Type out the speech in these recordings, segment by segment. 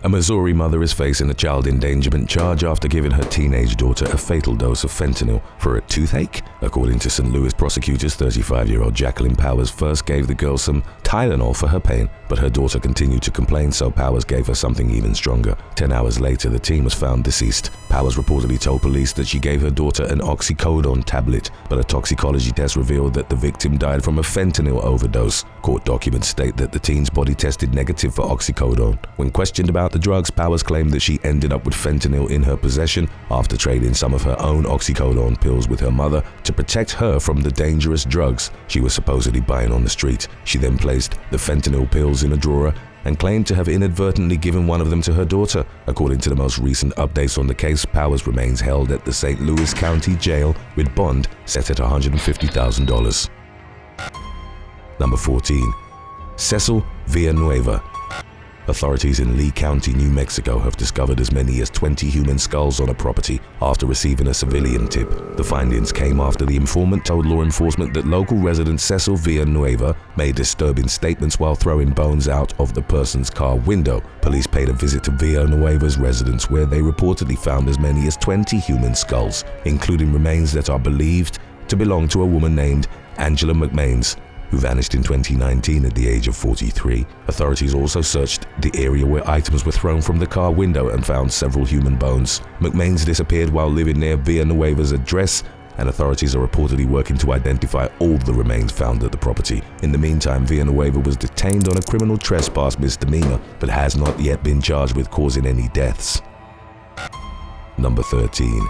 A Missouri mother is facing a child endangerment charge after giving her teenage daughter a fatal dose of fentanyl for a toothache. According to St. Louis prosecutors, 35-year-old Jacqueline Powers first gave the girl some Tylenol for her pain, but her daughter continued to complain, so Powers gave her something even stronger. 10 hours later, the teen was found deceased. Powers reportedly told police that she gave her daughter an oxycodone tablet, but a toxicology test revealed that the victim died from a fentanyl overdose. Court documents state that the teen's body tested negative for oxycodone. When questioned about the drugs, Powers claimed that she ended up with fentanyl in her possession after trading some of her own oxycodone pills with her mother to protect her from the dangerous drugs she was supposedly buying on the street. She then placed the fentanyl pills in a drawer and claimed to have inadvertently given one of them to her daughter. According to the most recent updates on the case, Powers remains held at the St. Louis County Jail with bond set at $150,000. Number 14. Cecil Vianoa. Authorities in Lee County, New Mexico have discovered as many as 20 human skulls on a property after receiving a civilian tip. The findings came after the informant told law enforcement that local resident Cecil Vianoa made disturbing statements while throwing bones out of the person's car window. Police paid a visit to Vianoa's residence where they reportedly found as many as 20 human skulls, including remains that are believed to belong to a woman named Angela McMains, who vanished in 2019 at the age of 43. Authorities also searched the area where items were thrown from the car window and found several human bones. McMains disappeared while living near Vianoa's address, and authorities are reportedly working to identify all the remains found at the property. In the meantime, Vianoa was detained on a criminal trespass misdemeanor, but has not yet been charged with causing any deaths. Number 13.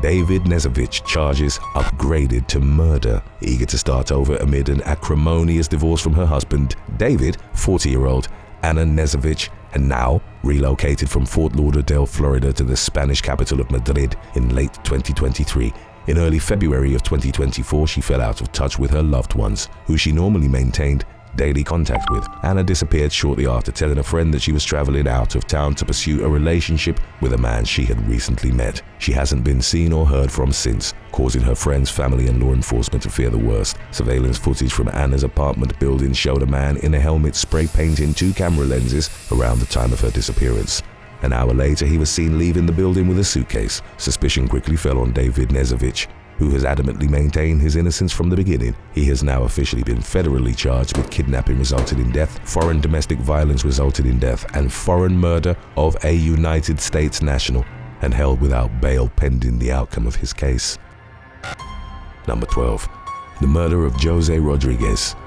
Davidnezich charges upgraded to murder. Eager to start over amid an acrimonious divorce from her husband, David, 40-year-old Anna Nezevich, had now relocated from Fort Lauderdale, Florida to the Spanish capital of Madrid in late 2023. In early February of 2024, she fell out of touch with her loved ones, who she normally maintained daily contact with. Anna disappeared shortly after telling a friend that she was traveling out of town to pursue a relationship with a man she had recently met. She hasn't been seen or heard from since, causing her friends, family, and law enforcement to fear the worst. Surveillance footage from Anna's apartment building showed a man in a helmet spray painting 2 camera lenses around the time of her disappearance. An hour later, he was seen leaving the building with a suitcase. Suspicion quickly fell on Davidnezich, who has adamantly maintained his innocence from the beginning. He has now officially been federally charged with kidnapping resulted in death, foreign domestic violence resulted in death, and foreign murder of a United States national, and held without bail pending the outcome of his case. Number 12. The murder of Jose Rodriguez.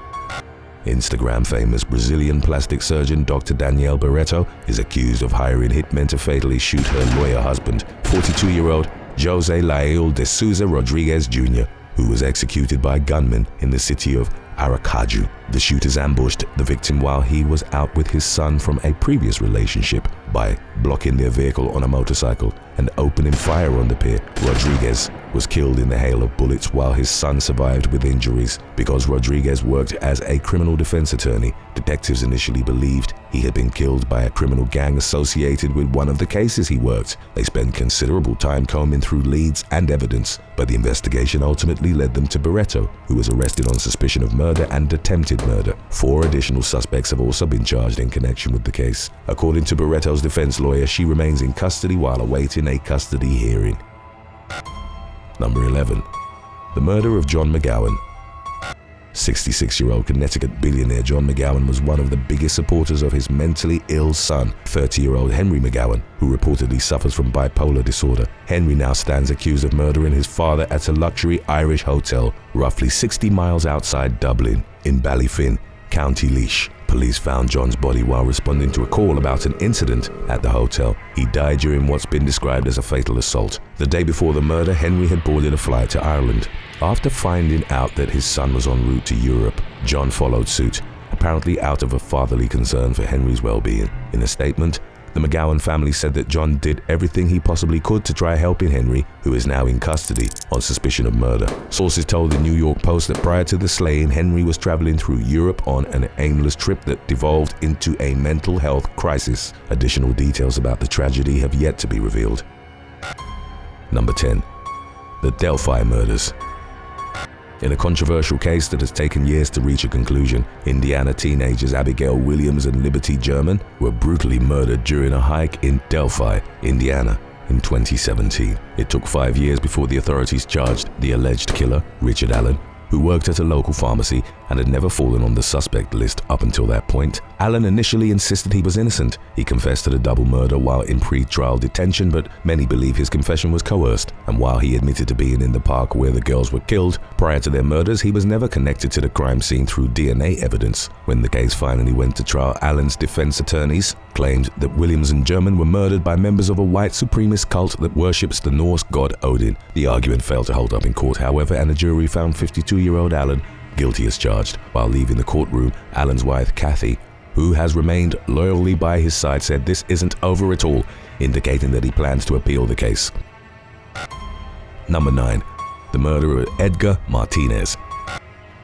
Instagram famous Brazilian plastic surgeon Dr. Danielle Barreto is accused of hiring hitmen to fatally shoot her lawyer husband, 42-year-old Jose Lael de Souza Rodriguez Jr., who was executed by gunmen in the city of Aracaju. The shooters ambushed the victim while he was out with his son from a previous relationship by blocking their vehicle on a motorcycle and opening fire on the pair. Rodriguez was killed in the hail of bullets while his son survived with injuries. Because Rodriguez worked as a criminal defense attorney, detectives initially believed he had been killed by a criminal gang associated with one of the cases he worked. They spent considerable time combing through leads and evidence, but the investigation ultimately led them to Barreto, who was arrested on suspicion of murder and attempted murder. 4 additional suspects have also been charged in connection with the case. According to Barreto's defense lawyer, she remains in custody while awaiting a custody hearing. Number 11. The murder of John McGowan. 66-year-old Connecticut billionaire John McGowan was one of the biggest supporters of his mentally ill son, 30-year-old Henry McGowan, who reportedly suffers from bipolar disorder. Henry now stands accused of murdering his father at a luxury Irish hotel roughly 60 miles outside Dublin in Ballyfin, County Laois. Police found John's body while responding to a call about an incident at the hotel. He died during what's been described as a fatal assault. The day before the murder, Henry had boarded a flight to Ireland. After finding out that his son was en route to Europe, John followed suit, apparently out of a fatherly concern for Henry's well-being. In a statement, the McGowan family said that John did everything he possibly could to try helping Henry, who is now in custody on suspicion of murder. Sources told the New York Post that prior to the slaying, Henry was traveling through Europe on an aimless trip that devolved into a mental health crisis. Additional details about the tragedy have yet to be revealed. Number 10. The Delphi Murders. In a controversial case that has taken years to reach a conclusion, Indiana teenagers Abigail Williams and Liberty German were brutally murdered during a hike in Delphi, Indiana, in 2017. It took 5 years before the authorities charged the alleged killer, Richard Allen, who worked at a local pharmacy and had never fallen on the suspect list up until that point. Allen initially insisted he was innocent. He confessed to the double murder while in pre-trial detention, but many believe his confession was coerced. And while he admitted to being in the park where the girls were killed prior to their murders, he was never connected to the crime scene through DNA evidence. When the case finally went to trial, Allen's defense attorneys claimed that Williams and German were murdered by members of a white supremacist cult that worships the Norse god Odin. The argument failed to hold up in court, however, and a jury found 52-year-old Allen guilty as charged. While leaving the courtroom, Allen's wife, Kathy, who has remained loyally by his side, said this isn't over at all, indicating that he plans to appeal the case. Number 9. The murder of Edgar Martinez.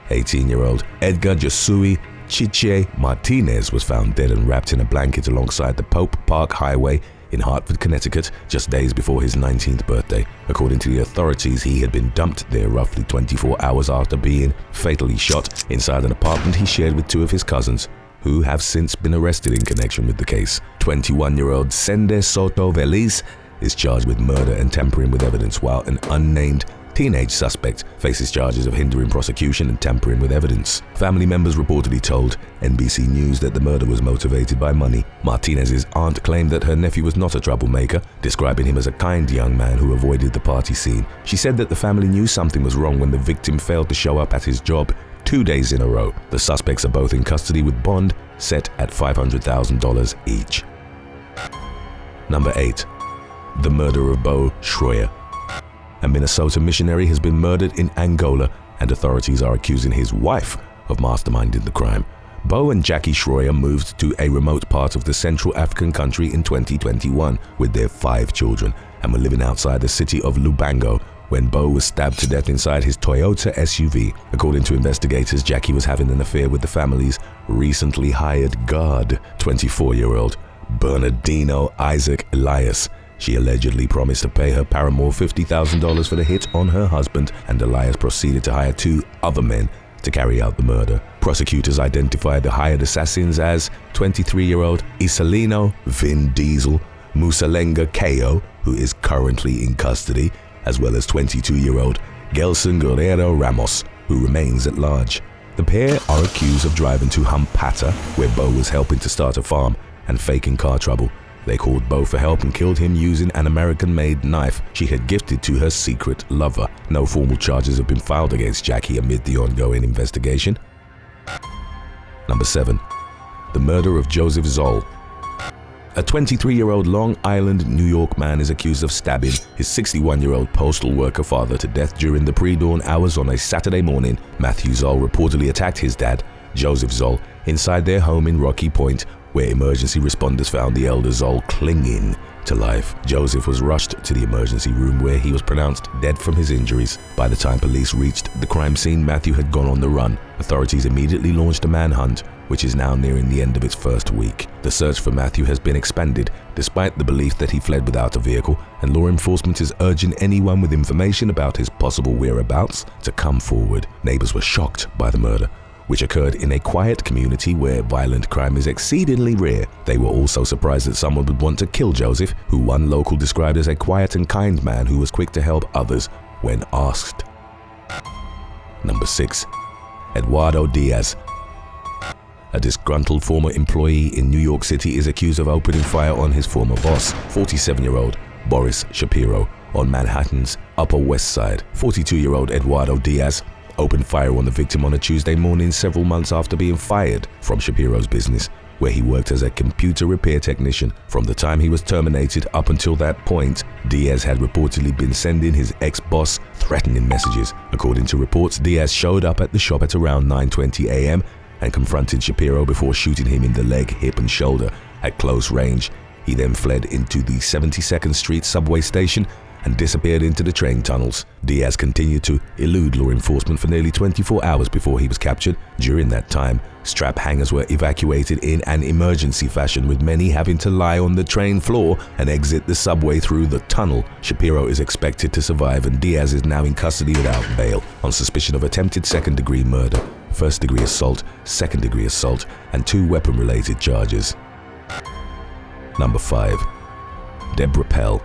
18-year-old Edgar Josue Chiche Martinez was found dead and wrapped in a blanket alongside the Pope Park Highway in Hartford, Connecticut, just days before his 19th birthday. According to the authorities, he had been dumped there roughly 24 hours after being fatally shot inside an apartment he shared with 2 of his cousins, who have since been arrested in connection with the case. 21-year-old Sende Soto Veliz is charged with murder and tampering with evidence, while an unnamed teenage suspect faces charges of hindering prosecution and tampering with evidence. Family members reportedly told NBC News that the murder was motivated by money. Martinez's aunt claimed that her nephew was not a troublemaker, describing him as a kind young man who avoided the party scene. She said that the family knew something was wrong when the victim failed to show up at his job 2 days in a row. The suspects are both in custody with bond set at $500,000 each. Number 8. The murder of Bo Shroyer. A Minnesota missionary has been murdered in Angola, and authorities are accusing his wife of masterminding the crime. Bo and Jackie Shroyer moved to a remote part of the Central African country in 2021 with their 5 children and were living outside the city of Lubango when Bo was stabbed to death inside his Toyota SUV. According to investigators, Jackie was having an affair with the family's recently hired guard, 24-year-old Bernardino Isaac Elias. She allegedly promised to pay her paramour $50,000 for the hit on her husband, and Elias proceeded to hire 2 other men to carry out the murder. Prosecutors identified the hired assassins as 23-year-old Isalino Vin Diesel Musalenga Kao, who is currently in custody, as well as 22-year-old Gelson Guerrero Ramos, who remains at large. The pair are accused of driving to Hampata, where Bo was helping to start a farm, and faking car trouble. They called Bo for help and killed him using an American-made knife she had gifted to her secret lover. No formal charges have been filed against Jackie amid the ongoing investigation. Number 7. The murder of Joseph Zol. A 23-year-old Long Island, New York man is accused of stabbing his 61-year-old postal worker father to death during the pre-dawn hours on a Saturday morning. Matthew Zol reportedly attacked his dad, Joseph Zol, inside their home in Rocky Point, where emergency responders found the elder Zol clinging to life. Joseph was rushed to the emergency room where he was pronounced dead from his injuries. By the time police reached the crime scene, Matthew had gone on the run. Authorities immediately launched a manhunt, which is now nearing the end of its first week. The search for Matthew has been expanded, despite the belief that he fled without a vehicle, and law enforcement is urging anyone with information about his possible whereabouts to come forward. Neighbors were shocked by the murder, which occurred in a quiet community where violent crime is exceedingly rare. They were also surprised that someone would want to kill Joseph, who one local described as a quiet and kind man who was quick to help others when asked. Number 6. Eduardo Diaz. A disgruntled former employee in New York City is accused of opening fire on his former boss, 47-year-old Boris Shapiro, on Manhattan's Upper West Side. 42-year-old Eduardo Diaz opened fire on the victim on a Tuesday morning several months after being fired from Shapiro's business, where he worked as a computer repair technician. From the time he was terminated up until that point, Diaz had reportedly been sending his ex-boss threatening messages. According to reports, Diaz showed up at the shop at around 9:20 a.m. and confronted Shapiro before shooting him in the leg, hip, and shoulder at close range. He then fled into the 72nd Street subway station and disappeared into the train tunnels. Diaz continued to elude law enforcement for nearly 24 hours before he was captured. During that time, strap hangers were evacuated in an emergency fashion, with many having to lie on the train floor and exit the subway through the tunnel. Shapiro is expected to survive, and Diaz is now in custody without bail on suspicion of attempted second-degree murder, first-degree assault, second-degree assault, and 2 weapon-related charges. Number 5. Deborah Pell.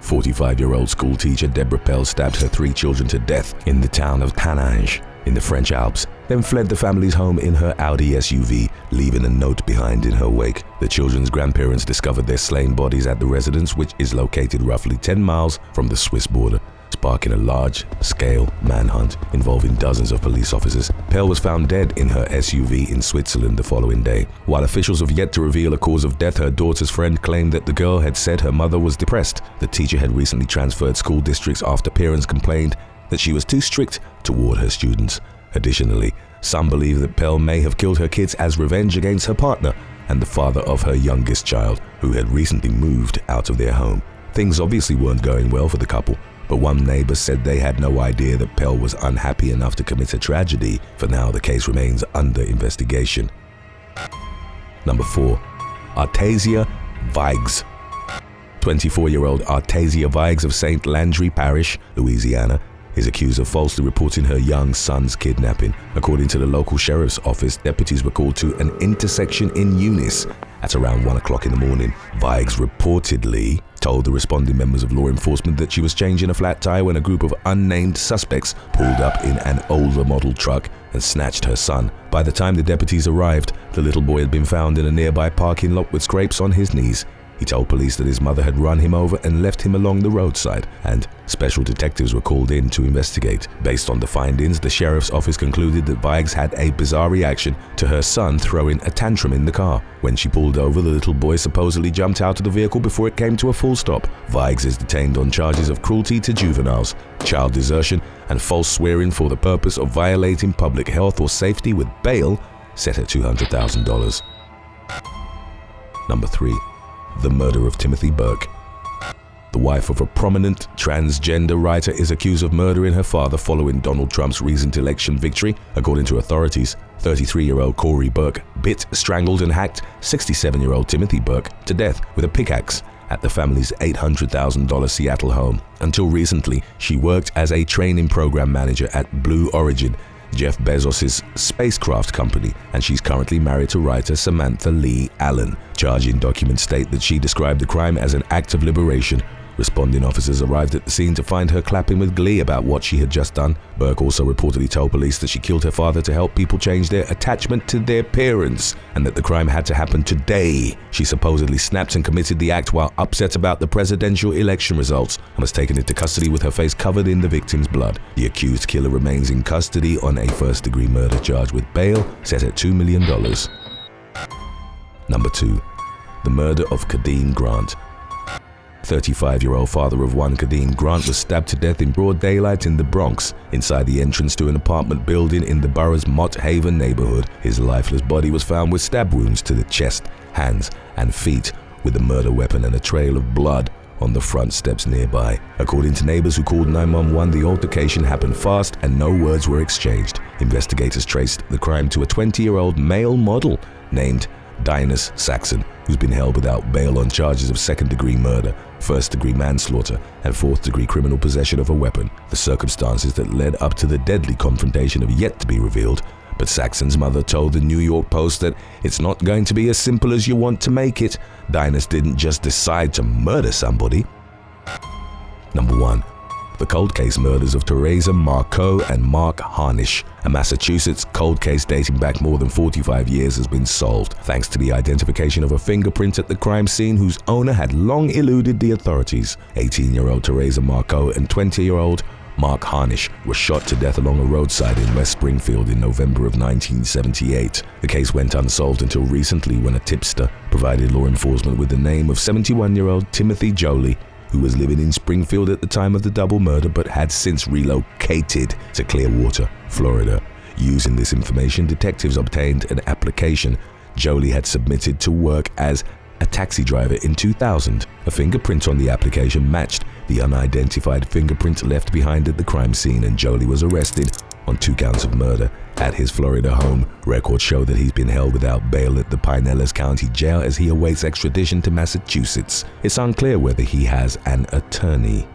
45-year-old schoolteacher Deborah Pell stabbed her 3 children to death in the town of Taninges in the French Alps, then fled the family's home in her Audi SUV, leaving a note behind in her wake. The children's grandparents discovered their slain bodies at the residence, which is located roughly 10 miles from the Swiss border, sparking a large-scale manhunt involving dozens of police officers. Pell was found dead in her SUV in Switzerland the following day. While officials have yet to reveal a cause of death, her daughter's friend claimed that the girl had said her mother was depressed. The teacher had recently transferred school districts after parents complained that she was too strict toward her students. Additionally, some believe that Pell may have killed her kids as revenge against her partner and the father of her youngest child, who had recently moved out of their home. Things obviously weren't going well for the couple, but one neighbor said they had no idea that Pell was unhappy enough to commit a tragedy. For now, the case remains under investigation. Number 4. Artasia Viggs. 24-year-old Artasia Viggs of St. Landry Parish, Louisiana, is accused of falsely reporting her young son's kidnapping. According to the local sheriff's office, deputies were called to an intersection in Eunice at around 1 o'clock in the morning. Viggs reportedly told the responding members of law enforcement that she was changing a flat tire when a group of unnamed suspects pulled up in an older model truck and snatched her son. By the time the deputies arrived, the little boy had been found in a nearby parking lot with scrapes on his knees. He told police that his mother had run him over and left him along the roadside, and special detectives were called in to investigate. Based on the findings, the sheriff's office concluded that Viggs had a bizarre reaction to her son throwing a tantrum in the car. When she pulled over, the little boy supposedly jumped out of the vehicle before it came to a full stop. Viggs is detained on charges of cruelty to juveniles, child desertion, and false swearing for the purpose of violating public health or safety, with bail set at $200,000. Number 3. The murder of Timothy Burke. The wife of a prominent transgender writer is accused of murdering her father following Donald Trump's recent election victory. According to authorities, 33-year-old Corey Burke bit, strangled, and hacked 67-year-old Timothy Burke to death with a pickaxe at the family's $800,000 Seattle home. Until recently, she worked as a training program manager at Blue Origin, Jeff Bezos' spacecraft company, and she's currently married to writer Samantha Lee Allen. Charging documents state that she described the crime as an act of liberation. Responding officers arrived at the scene to find her clapping with glee about what she had just done. Burke also reportedly told police that she killed her father to help people change their attachment to their parents, and that the crime had to happen today. She supposedly snapped and committed the act while upset about the presidential election results, and was taken into custody with her face covered in the victim's blood. The accused killer remains in custody on a first-degree murder charge, with bail set at $2 million. Number 2. The murder of Kadeem Grant. 35-year-old father of one, Kadeem Grant, was stabbed to death in broad daylight in the Bronx, inside the entrance to an apartment building in the borough's Mott Haven neighborhood. His lifeless body was found with stab wounds to the chest, hands, and feet, with a murder weapon and a trail of blood on the front steps nearby. According to neighbors who called 911, the altercation happened fast and no words were exchanged. Investigators traced the crime to a 20-year-old male model named Dinas Saxon, who's been held without bail on charges of second-degree murder, first-degree manslaughter, and fourth-degree criminal possession of a weapon. The circumstances that led up to the deadly confrontation have yet to be revealed, but Saxon's mother told the New York Post that it's not going to be as simple as you want to make it. Dinas didn't just decide to murder somebody. Number 1. The cold case murders of Teresa Marcoux and Mark Harnish. A Massachusetts cold case dating back more than 45 years has been solved, thanks to the identification of a fingerprint at the crime scene whose owner had long eluded the authorities. 18-year-old Teresa Marcoux and 20-year-old Mark Harnish were shot to death along a roadside in West Springfield in November of 1978. The case went unsolved until recently, when a tipster provided law enforcement with the name of 71-year-old Timothy Jolie, who was living in Springfield at the time of the double murder but had since relocated to Clearwater, Florida. Using this information, detectives obtained an application Jolie had submitted to work as a taxi driver in 2000. A fingerprint on the application matched the unidentified fingerprint left behind at the crime scene, and Jolie was arrested on 2 counts of murder. At his Florida home, records show that he's been held without bail at the Pinellas County Jail as he awaits extradition to Massachusetts. It's unclear whether he has an attorney.